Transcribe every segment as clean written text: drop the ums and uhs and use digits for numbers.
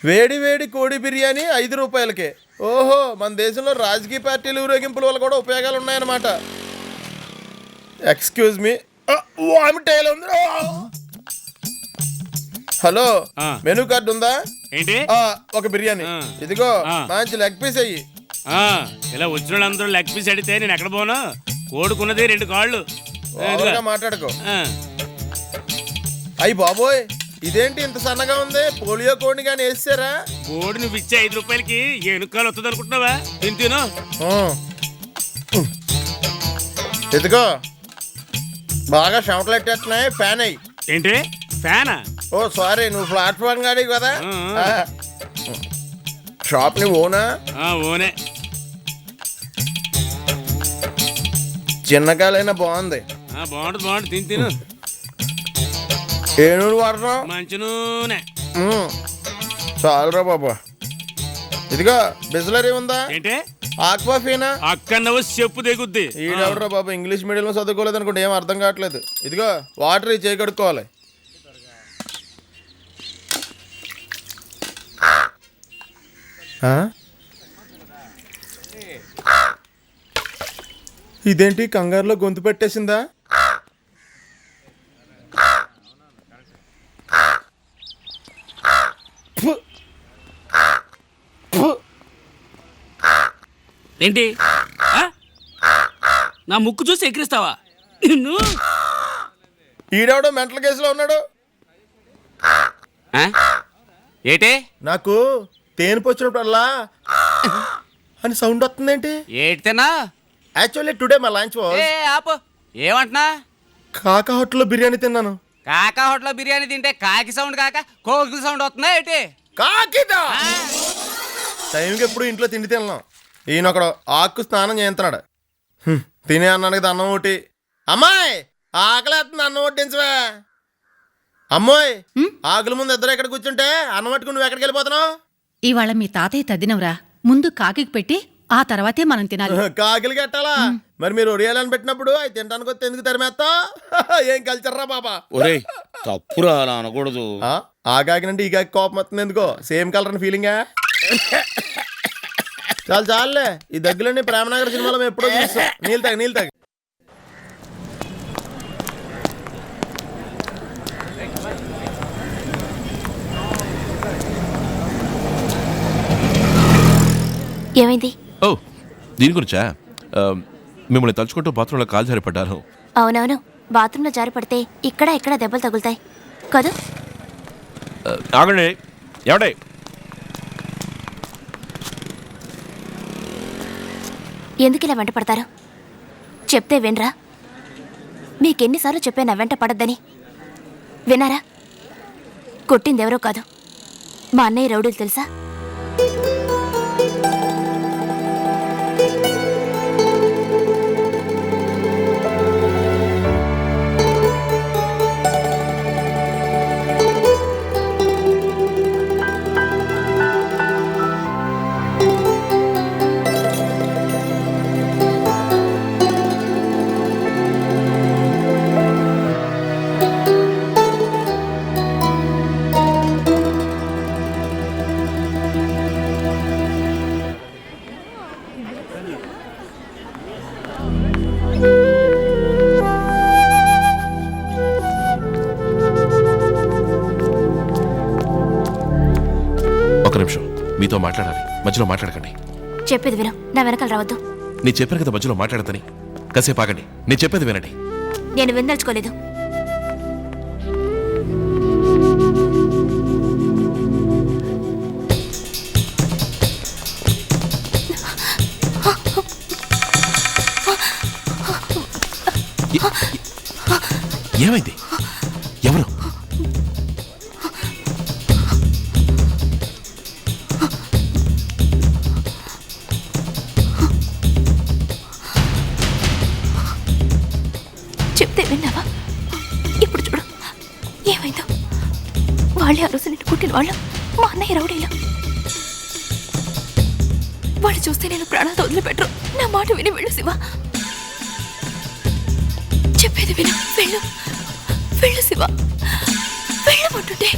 వేడి వేడి కోడి బిర్యానీ 5 రూపాయలకే. ఓహో, మన దేశంలో రాజకీయ పార్టీలు ఊరేగింపుల వల్ల కూడా ఉపయోగాలు ఉన్నాయన్నమాట. Excuse me. Hello, menu card ఉందా? ఏంటి? ఒక బిర్యానీ ఇదిగో, మంచి లెగ్ పీస్ అయ్యి. ఇలా వచ్చిన వాళ్ళందరూ లెగ్ పీస్ అడిగితే నేను ఎక్కడ పోను? కోడుకున్నది 2 కాళ్ళు. మాట్లాడుకో. అయ్యి బాబోయ్, ఇదేంటి ఇంత సన్నగా ఉంది? పోలియో కోడిని కానీ వేసారా? కోడి నువ్వు ఇచ్చే 5 రూపాయలకి ఎనుకాలు వస్తుంది అనుకుంటున్నావా? తిను. ఇదిగో, బాగా చెమటలు ఎట్టేస్తున్నాయి. ఫ్యాన్ అయ్యి. ఏంటి ఫ్యానా? ఓ సారీ, నువ్వు ప్లాట్ఫామ్ గాడి కదా. షాప్ ని ఓనా? ఓనే. చిన్నకాయలైనా బాగుంది. బాగుంటుంది తిను. ఏ నూనె వాడుతున్నావు? మంచి నూనె. చాలురా బాబా. ఇదిగో, బిస్లరీ ఉందా? ఏంటి? ఆక్వాఫీనా? అక్కడవు చెప్పు దిగుద్ది. ఈడెవడరా బాబా, ఇంగ్లీష్ మీడియంలో చదువుకోలేదు అనుకుంటే ఏం అర్థం కావట్లేదు. ఇదిగో వాటర్ చేయి కడుక్కోవాలి. ఇదేంటి కంగారులో గొంతు పెట్టేసిందా? ఏంటి? నా ముక్కు చూసి ఎక్కిరిస్తావా? ఈడెవడో మెంటల్ కేసులో ఉన్నాడు. ఏటే? నాకు తేనె వచ్చినప్పుడల్లా అని సౌండ్ వస్తుందేంటి? ఏటితేనా? Actually today my lunch was. ఆపు. ఏమంటున్నా? కాకా హోటల్లో బిర్యానీ తిన్నాను. కాకా హోటల్లో బిర్యానీ తింటే కాకి సౌండ్ కాక కోకిల సౌండ్ వస్తుందా ఏంటి? కాకిదా? టైంకి ఎప్పుడు ఇంట్లో తిండి తిన్నాం. ఈయన ఒకడు ఆకు స్నానం చేస్తున్నాడు. తినే అన్నానికి అన్నం ఒకటి. అమ్మాయి ఆకలేస్తుంది, అన్నం వడ్డించవే. అమ్మాయి, ఆకుల ముందు ఇద్దరు ఎక్కడ కూర్చుంటే అన్నం పట్టుకుని నువ్వు ఎక్కడికి వెళ్ళిపోతున్నావు? ఇవాళ మీ తాతయ్య తద్దినవరా, ముందు కాకి పెట్టి ఆ తర్వాతే మనం తినాలి. కాకిలు కట్టాలా? మరి మీరు ఒడియాలని పెట్టినప్పుడు అవి తినడానికి వస్తే ఎందుకు తరిమేస్తావు? ఏం కల్చర్రా బాబా. ఒరే తప్పురా, అలా అనకూడదు. ఆ కాకినంటే ఈ కాకి కోపం వస్తుంది ఎందుకో? సేమ్ కలర్ అని ఫీలింగా? చాలులే, ఈ దగ్గరలోని ప్రేమనగర్ సినిమాలో మేము ఎప్పుడో చూస్తాం. నీళ్ళు తాగి. ఏమైంది? ఓ, దీని గురించా? మిమ్మల్ని తలుచుకుంటూ బాత్రూంలో కాలు జారిపడ్డాను. అవునవును, బాత్రూంలో జారిపడితే ఇక్కడ దెబ్బలు తగులుతాయి కదా. ఆగండి, ఏమండే? ఎందుకు ఇలా వెంట పడతారు? చెప్తే వినరా? మీకెన్నిసార్లు చెప్పే నా వెంట పడద్దని. వినారా? కొట్టిందెవరో కాదు, మా అన్నయ్య రౌడీలు తెలుసా? ఒక నిమిషం మీతో మాట్లాడాలి. మధ్యలో మాట్లాడకండి. చెప్పేది విను, నా వెనకాల రావద్దు. నేను చెప్పాను కదా మధ్యలో మాట్లాడతాని. కాసేపు ఆగండి, నేను చెప్పేది వినండి. నేను విందల్చుకోలేదు. ఏమైంది? ఎవరు? చెప్తే విన్నావా? ఇప్పుడు చూడు ఏమైందో. వాళ్ళే ఆ రోజు నిన్ను పుట్టిన వాళ్ళు, మా అన్నయ్య రౌడీలు. వాళ్ళు చూస్తే నేను ప్రాణాలతో వదిలిపెట్టరు. నా మాట విని వెళ్ళు శివ. చెప్పేది విను, వెళ్ళు వెళ్ళు శివ, వెళ్ళమంటుంటే.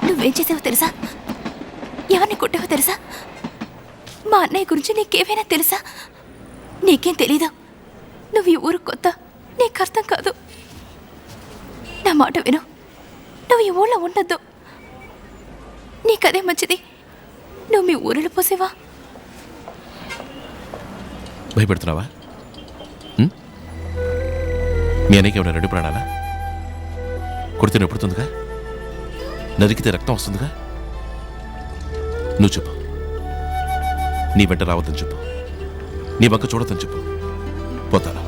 నువ్వేం చేసావో తెలుసా? ఎవరిని కొట్టావో తెలుసా? మా అన్నయ్య గురించి నీకేమైనా తెలుసా? నీకేం తెలీదు. నువ్వు ఈ ఊరు కొత్త, నీకు అర్థం కాదు. నా మాట విను, నువ్వు ఈ ఊళ్ళో ఉండొద్దు. నీకదే మంచిది. నువ్వు మీ ఊరిలో పోసేవా? భయపెడుతున్నావా? మీ అన్నయ్యకి ఏమైనా రెండు ప్రాణాలా? కొడితే నొప్పుడుతుందిగా, నరికితే రక్తం వస్తుందిగా. నువ్వు చెప్పు, నీ వెంట రావద్దని చెప్పు, నీ వంక చూడొద్దని చెప్పు, పోతాను.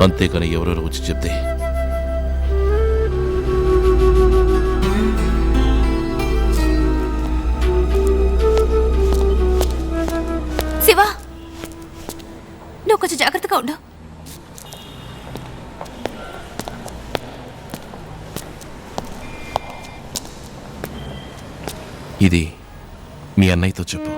అంతేకాని ఎవరెవరు వచ్చి చెప్తే శివా, నువ్వు కొంచెం జాగ్రత్తగా ఉండు. ఇది మీ అన్నయ్యతో చెప్పు.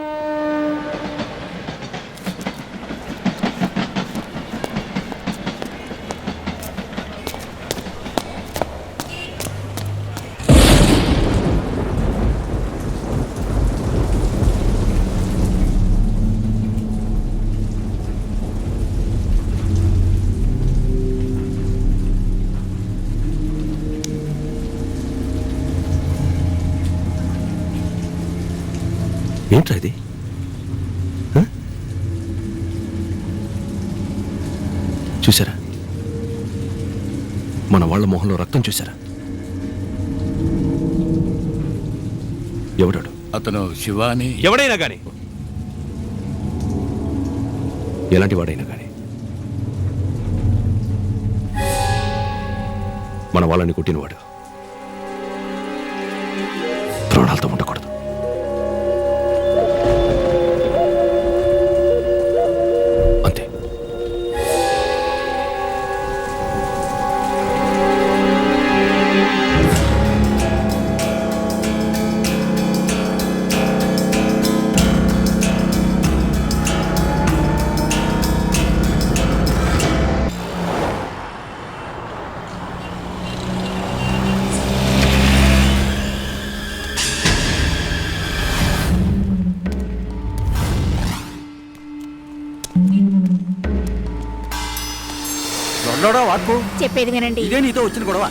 ఏంట్రా ఇది? చూసారా, మన వాళ్ళ మొహంలో రక్తం చూసారా? ఎవడాడు? అతను శివాని. ఎవడైనా కానీ, ఎలాంటి వాడైనా కానీ మన వాళ్ళని కొట్టినవాడు ప్రాణాలతో ఉండకూడదు. అంతే. పిల్లోడా వార్పు చెప్పేది వినండి. ఇదే నీతో వచ్చిన గొడవ.